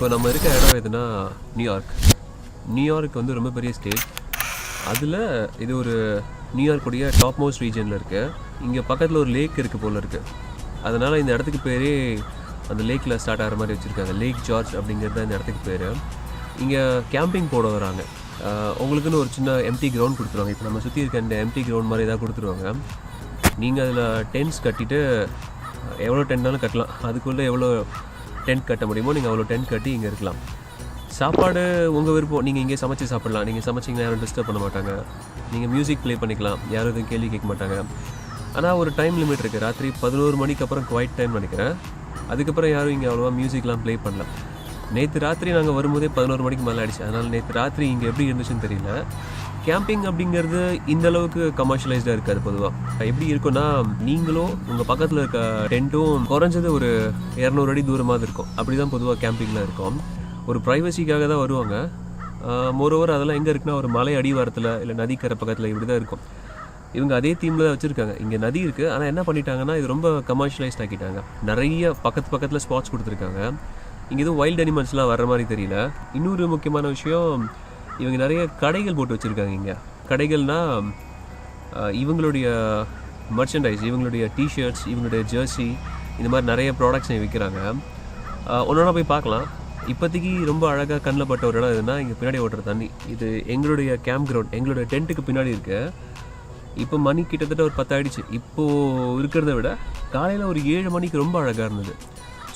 இப்போ நம்ம இருக்க இடம் எதுனா நியூயார்க் வந்து ரொம்ப பெரிய ஸ்டேட். அதில் இது ஒரு நியூயார்க்குடைய டாப் மோஸ்ட் ரீஜனில் இருக்குது. இங்கே பக்கத்தில் ஒரு லேக் இருக்குது போல் இருக்குது. அதனால் இந்த இடத்துக்கு பேரே அந்த லேக்கில் ஸ்டார்ட் ஆகிற மாதிரி வச்சுருக்காங்க. லேக் ஜார்ஜ் அப்படிங்கிறது தான் இந்த இடத்துக்கு பேர். இங்கே கேம்பிங் போட வராங்க. உங்களுக்குன்னு ஒரு சின்ன எம்டி கிரவுண்ட் கொடுத்துருவாங்க. இப்போ நம்ம சுற்றி இருக்க இந்த எம்டி கிரவுண்ட் மாதிரி ஏதாவது கொடுத்துருவாங்க. நீங்கள் அதில் டென்ட்ஸ் கட்டிட்டு எவ்வளோ டென்ட்னாலும் கட்டலாம். அதுக்குள்ளே எவ்வளோ டென்ட் கட்ட முடியுமோ நீங்கள் அவ்வளோ டென்ட் கட்டி இங்கே இருக்கலாம். சாப்பாடு உங்கள் விருப்பம். நீங்கள் இங்கே சமைச்சு சாப்பிட்லாம். நீங்கள் சமைச்சிங்கன்னா யாரும் டிஸ்டர்ப் பண்ண மாட்டாங்க. நீங்கள் மியூசிக் ப்ளே பண்ணிக்கலாம். யாரும் எதுவும் கேள்வி கேட்க மாட்டாங்க. ஆனால் ஒரு டைம் லிமிட் இருக்குது. ராத்திரி 11 மணிக்கு அப்புறம் குவைட் டைம் நினைக்கிறேன். அதுக்கப்புறம் யாரும் இங்கே அவ்வளோவா மியூசிக்லாம் ப்ளே பண்ணலாம். நேற்று ராத்திரி நாங்கள் வரும்போதே 11 மணிக்கு மேலே ஆகிடுச்சு. அதனால் நேற்று ராத்திரி இங்கே எப்படி இருந்துச்சுன்னு தெரியல. கேம்பிங் அப்படிங்கிறது இந்த அளவுக்கு கமர்ஷியலைஸ்டாக இருக்காது. பொதுவாக எப்படி இருக்குன்னா, நீங்களும் உங்கள் பக்கத்தில் இருக்க டென்ட்டும் குறைஞ்சது ஒரு 200 அடி தூரமாக இருக்கும். அப்படி தான் பொதுவாக கேம்பிங்கில் இருக்கும். ஒரு ப்ரைவசிக்காக தான் வருவாங்க. மோரோவர் அதெல்லாம் எங்கே இருக்குன்னா, ஒரு மலை அடிவாரத்தில் இல்லை நதிக்கரை பக்கத்தில் இப்படி தான் இருக்கும். இவங்க அதே தீமில் தான் வச்சுருக்காங்க. இங்கே நதி இருக்குது. ஆனால் என்ன பண்ணிட்டாங்கன்னா, இது ரொம்ப கமர்ஷியலைஸ்ட் ஆக்கிட்டாங்க. நிறைய பக்கத்தில் ஸ்பாட்ஸ் கொடுத்துருக்காங்க. இங்கே எதுவும் வைல்ட் அனிமல்ஸ்லாம் வர்ற மாதிரி தெரியல. இன்னொரு முக்கியமான விஷயம், இவங்க நிறைய கடைகள் போட்டு வச்சுருக்காங்க. இங்கே கடைகள்னால் இவங்களுடைய மர்ச்சன்டைஸ், இவங்களுடைய டிஷர்ட்ஸ், இவங்களுடைய ஜெர்சி, இந்த மாதிரி நிறைய ப்ராடக்ட்ஸ் விற்கிறாங்க. ஒன்றா போய் பார்க்கலாம். இப்போதைக்கு ரொம்ப அழகாக கண்ணில் பட்ட ஒரு இடம் எதுனா, இங்கே பின்னாடி ஓட்டுற தண்ணி. இது எங்களுடைய கேம்ப் கிரவுண்ட், எங்களுடைய டென்ட்டுக்கு பின்னாடி இருக்குது. இப்போ மணி கிட்டத்தட்ட ஒரு 10 ஆகிடுச்சு. இப்போது இருக்கிறத விட காலையில் ஒரு 7 மணிக்கு ரொம்ப அழகாக இருந்தது.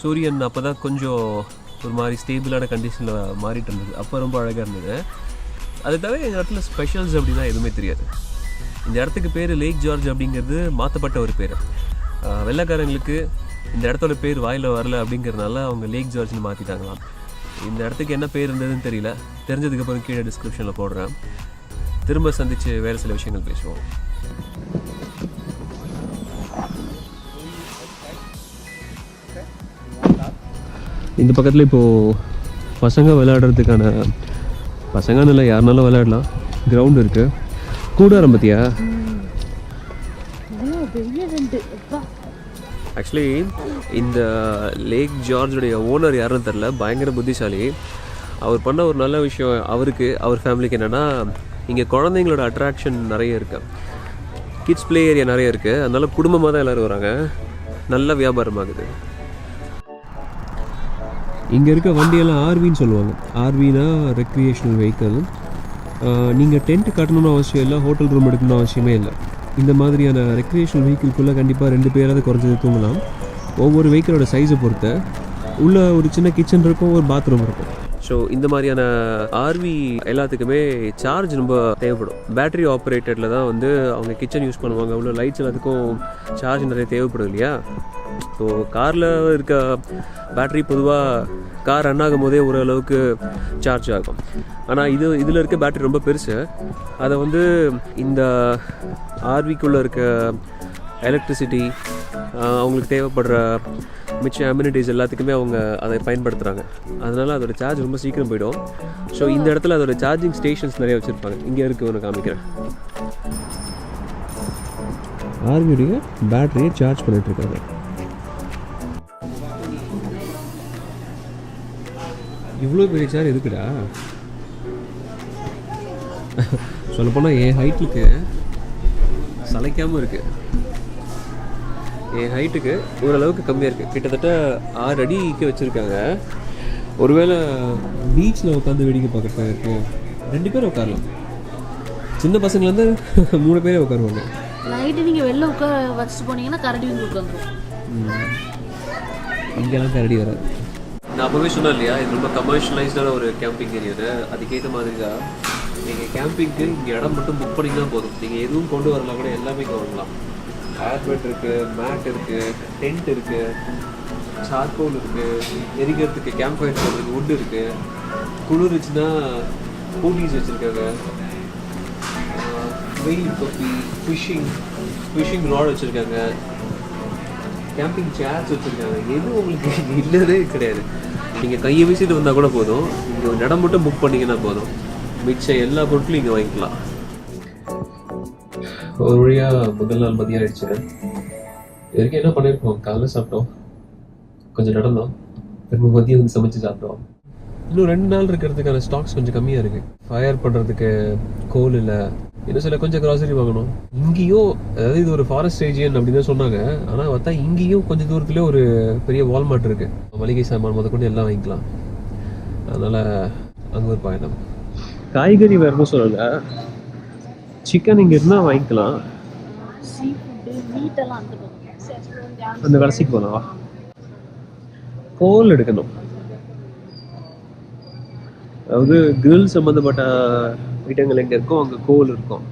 சூரியன் அப்போ தான் கொஞ்சம் ஒரு மாதிரி ஸ்டேபிளான கண்டிஷனில் மாறிட்டு இருந்தது. அப்போ ரொம்ப அழகாக இருந்தது. அது தவிர எங்கள் இடத்துல ஸ்பெஷல்ஸ் அப்படின்னா எதுவுமே தெரியாது. இந்த இடத்துக்கு பேர் லேக் ஜார்ஜ் அப்படிங்கிறது மாற்றப்பட்ட ஒரு பேர். வெள்ளைக்காரங்களுக்கு இந்த இடத்தோட பேர் வாயில் வரல அப்படிங்கிறதுனால அவங்க லேக் ஜார்ஜ்னு மாற்றிட்டாங்களாம். இந்த இடத்துக்கு என்ன பேர் இருந்ததுன்னு தெரியல. தெரிஞ்சதுக்கப்புறம் கீழே டிஸ்கிரிப்ஷனில் போடுறேன். திரும்ப சந்தித்து வேறு சில விஷயங்கள் பேசுவோம். இந்த பக்கத்தில் இப்போது பசங்க விளையாடுறதுக்கான, பசங்கன்னு இல்லை யாருனாலும் விளையாடலாம், கிரவுண்ட் இருக்குது. கூடாரம் பற்றியா? ஆக்சுவலி இந்த லேக் ஜார்ஜுடைய ஓனர் யாருன்னு தெரில, பயங்கர புத்திசாலி. அவர் பண்ண ஒரு நல்ல விஷயம் அவருக்கு, அவர் ஃபேமிலிக்கு என்னென்னா, இங்கே குழந்தைங்களோட அட்ராக்ஷன் நிறைய இருக்குது. கிட்ஸ் ப்ளே ஏரியா நிறைய இருக்குது. அதனால குடும்பமாக தான் எல்லோரும் வராங்க. நல்ல வியாபாரமாகுது. இங்கே இருக்க வண்டியெல்லாம் ஆர்வின்னு சொல்லுவாங்க. ஆர்வினா ரெக்ரியேஷனல் வெஹிக்கிள். நீங்கள் டென்ட் கட்டணும்னு அவசியம் இல்லை, ஹோட்டல் ரூம் எடுக்கணும்னு அவசியமே இல்லை. இந்த மாதிரியான ரெக்ரியேஷனல் வெஹிக்கிள்குள்ளே கண்டிப்பாக 2 பேராவது குறைஞ்சது தூங்கலாம். ஒவ்வொரு வெஹிக்கிளோட சைஸை பொறுத்து உள்ளே ஒரு சின்ன கிச்சன் இருக்கும், ஒரு பாத்ரூம் இருக்கும். ஸோ இந்த மாதிரியான ஆர்வி எல்லாத்துக்குமே சார்ஜ் ரொம்ப தேவைப்படும். பேட்டரி ஆப்ரேட்டரில் தான் வந்து அவங்க கிச்சன் யூஸ் பண்ணுவாங்க. உள்ள லைட்ஸ் எல்லாத்துக்கும் சார்ஜ் நிறைய தேவைப்படும் இல்லையா? ஸோ காரில் இருக்க பேட்டரி பொதுவாக கார் ரன் ஆகும் போதே ஓரளவுக்கு சார்ஜ் ஆகும். ஆனால் இதில் இருக்க பேட்டரி ரொம்ப பெருசு. அதை வந்து இந்த ஆர்விக்குள்ளே இருக்க எலக்ட்ரிசிட்டி, அவங்களுக்கு தேவைப்படுற மிச்ச அம்யூனிட்டிஸ் எல்லாத்துக்குமே அவங்க அதை பயன்படுத்துகிறாங்க. அதனால் அதோட சார்ஜ் ரொம்ப சீக்கிரம் போயிடும். ஸோ இந்த இடத்துல அதோட சார்ஜிங் ஸ்டேஷன்ஸ் நிறைய வச்சுருப்பாங்க. இங்கே இருக்குது, ஒன்று காமிக்கிறேன். ஆர்வியுடைய பேட்டரியை சார்ஜ் பண்ணிகிட்ருக்காங்க. இவ்வளோ பெரிய சார் எதுக்குடா? சொல்லப்போனால் என் ஹைட்டுக்கு சளைக்காமல் இருக்குது. என் ஹைட்டுக்கு ஓரளவுக்கு கம்மியாக இருக்குது. கிட்டத்தட்ட 6 அடிக்கு வச்சுருக்காங்க. ஒருவேளை பீச்சில் உட்காந்து வேடிக்கை பார்க்குறதா இருக்கும். 2 பேர் உட்காரலாம். சின்ன பசங்கள்லேருந்து 3 பேரே உட்காருவாங்க. நைட்டு நீங்கள் வெளில உட்கார வச்சுட்டு போனீங்கன்னா கரடி வந்து உட்காந்துரும். இங்கெல்லாம் கரடி வராது. நான் அப்போவே சொன்னேன் இல்லையா, இது ரொம்ப கமர்ஷியலைஸ்டான ஒரு கேம்பிங் ஏரியா. அதுக்கேற்ற மாதிரி தான் நீங்கள் கேம்பிங்க்கு இங்கே இடம் மட்டும் புக் பண்ணிங்கன்னா போதும். நீங்கள் எதுவும் கொண்டு வரலாம், கூட எல்லாமே இங்கே வரலாம். ஏர்பெட் இருக்குது, மேட் இருக்குது, டென்ட் இருக்குது, சார்கோல் இருக்குது, எரிக்கிறதுக்கு கேம்ப் ஃபயர் போடுறதுக்கு வுட் இருக்குது, குளிர்ச்சுன்னா பூட்டிஸ் வச்சுருக்காங்க, வெயில் தொப்பி, ஃபிஷிங் ராட் வச்சுருக்காங்க, கேம்பிங் சேர்ஸ் வச்சுருக்காங்க. எதுவும் உங்களுக்கு இல்லவே கிடையாது. நீங்கள் கையை வீசிட்டு வந்தால் கூட போதும், இங்கே ஒரு இடம் மட்டும் புக் பண்ணிங்கன்னா போதும், மிச்சம் எல்லா பொருட்களும் இங்கே வாங்கிக்கலாம். ஒரு வழியாக முதல் நாள் மதியம் ஆயிடுச்சு. இது வரைக்கும் என்ன பண்ணியிருக்கோம்? காலைல சாப்பிட்டோம், கொஞ்சம் நடந்தோம், திரும்ப மதியம் வந்து சமைச்சு சாப்பிட்டோம். இன்னும் 2 நாள் இருக்கிறதுக்கான ஸ்டாக்ஸ் கொஞ்சம் கம்மியாக இருக்குது. ஃபயர் பண்ணுறதுக்கு கோல் இல்லை, இன்னும் சில கொஞ்சம் கிராசரி வாங்கணும். இங்கேயும் அதாவது இது ஒரு ஃபாரஸ்ட் ரீஜியன் அப்படின்னு தான் சொன்னாங்க. ஆனால் பார்த்தா இங்கேயும் கொஞ்சம் தூரத்துலேயே ஒரு பெரிய வால்மார்ட் இருக்குது. மளிகை சாமான் முதற்கொண்டு எல்லாம் வாங்கிக்கலாம். அதனால் அங்கே ஒரு பயணம். காய்கறி வேறு சொல்லலை, சிக்கன் இங்கே இருந்தால் வாங்கிக்கலாம். அந்த கடைசிக்கு போகலாம். கோல் எடுக்கணும், அதாவது கிரில் சம்மந்தப்பட்ட ஐட்டங்கள் எங்கே இருக்கோ அங்கே கோல் இருக்கும்.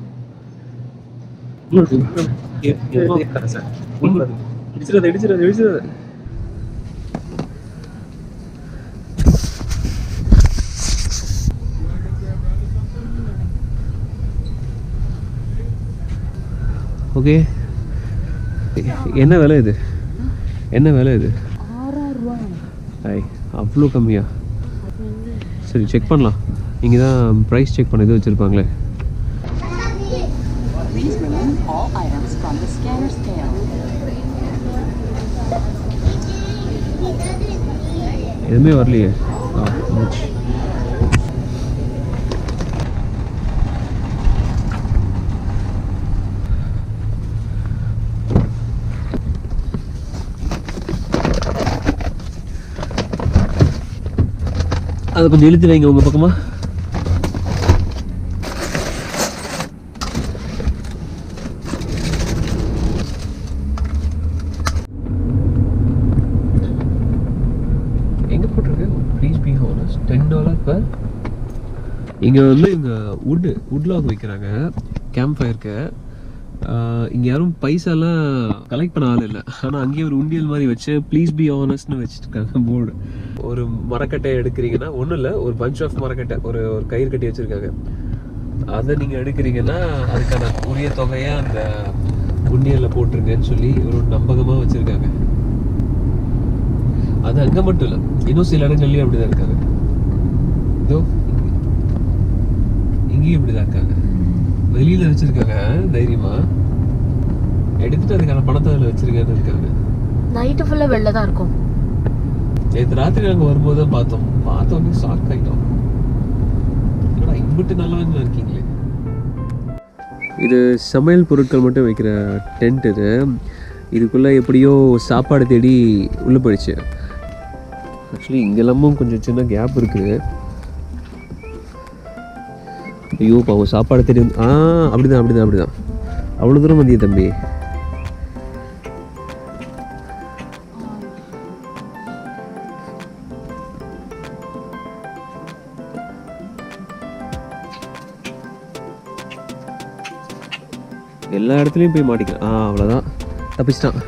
இடிச்சிடாது. ஓகே, என்ன விலை இது? 6000 ரூபா. ஐ, அவ்வளோ கம்மியா? சரி, செக் பண்ணலாம். இங்கே தான் ப்ரைஸ் செக் பண்ண இது வச்சுருப்பாங்களே. எதுவுமே வரலையே. அதை கொஞ்சம் இழுத்து வைங்க உங்கள் பக்கமா. எங்கே போட்டிருக்கு? Please be honest, $10 per. இங்கே வந்து இங்கே வுட் லாக் வைக்கிறாங்க கேம்ப் ஃபயருக்கு. இங்கே யாரும் பைசாலாம் கலெக்ட் பண்ண ஆள் இல்லை. ஆனால் அங்கேயே ஒரு உண்டியல் மாதிரி வச்சு ப்ளீஸ் பி ஆனஸ்ட்னு வச்சுருக்காங்க போர்டு. ஒரு மரக்கட்டை எடுக்கிறீங்கன்னா, ஒன்றும் இல்லை, ஒரு பஞ்ச் ஆஃப் மரக்கட்டை ஒரு கயிறு கட்டி வச்சுருக்காங்க. அதை நீங்கள் எடுக்கிறீங்கன்னா அதுக்கான உரிய தொகையாக அந்த உண்டியலில் போட்டிருங்கன்னு சொல்லி ஒரு நம்பகமாக வச்சுருக்காங்க. அது அங்கே மட்டும் இல்லை, இன்னும் சில இடங்கள்லையும் அப்படி தான் இருக்காங்க. இதோ இங்கேயும் இப்படி தான் இருக்காங்க. வெளியில் வச்சுருக்காங்க, தைரியமாக எடுத்துட்டு அதுக்கான பணத்தை அதில் வச்சுருக்கான்னு இருக்காங்க. நைட்டு ஃபுல்லாக வெளில தான் இருக்கும். நேற்று ராத்திரி நாங்கள் வரும்போது தான் பார்த்தோன்னே ஷாக் ஆகிட்டோம். என்னடா இம்பிட்டு நல்லவங்க இருக்கீங்களே. இது சமையல் பொருட்கள் மட்டும் வைக்கிற டென்ட். இதுக்குள்ளே எப்படியோ சாப்பாடு தேடி உள்ளே போயிடுச்சு. ஆக்சுவலி இங்கெல்லாமும் கொஞ்சம் சின்ன கேப் இருக்குது. ஐயோ பாவம், சாப்பாடு தேடி அப்படிதான் அவ்வளோ தூரம் வந்திய தம்பி. எல்லா இடத்துலையும் போய் மாட்டிக்கலாம். அவ்வளோதான், தப்பிச்சிட்டான்.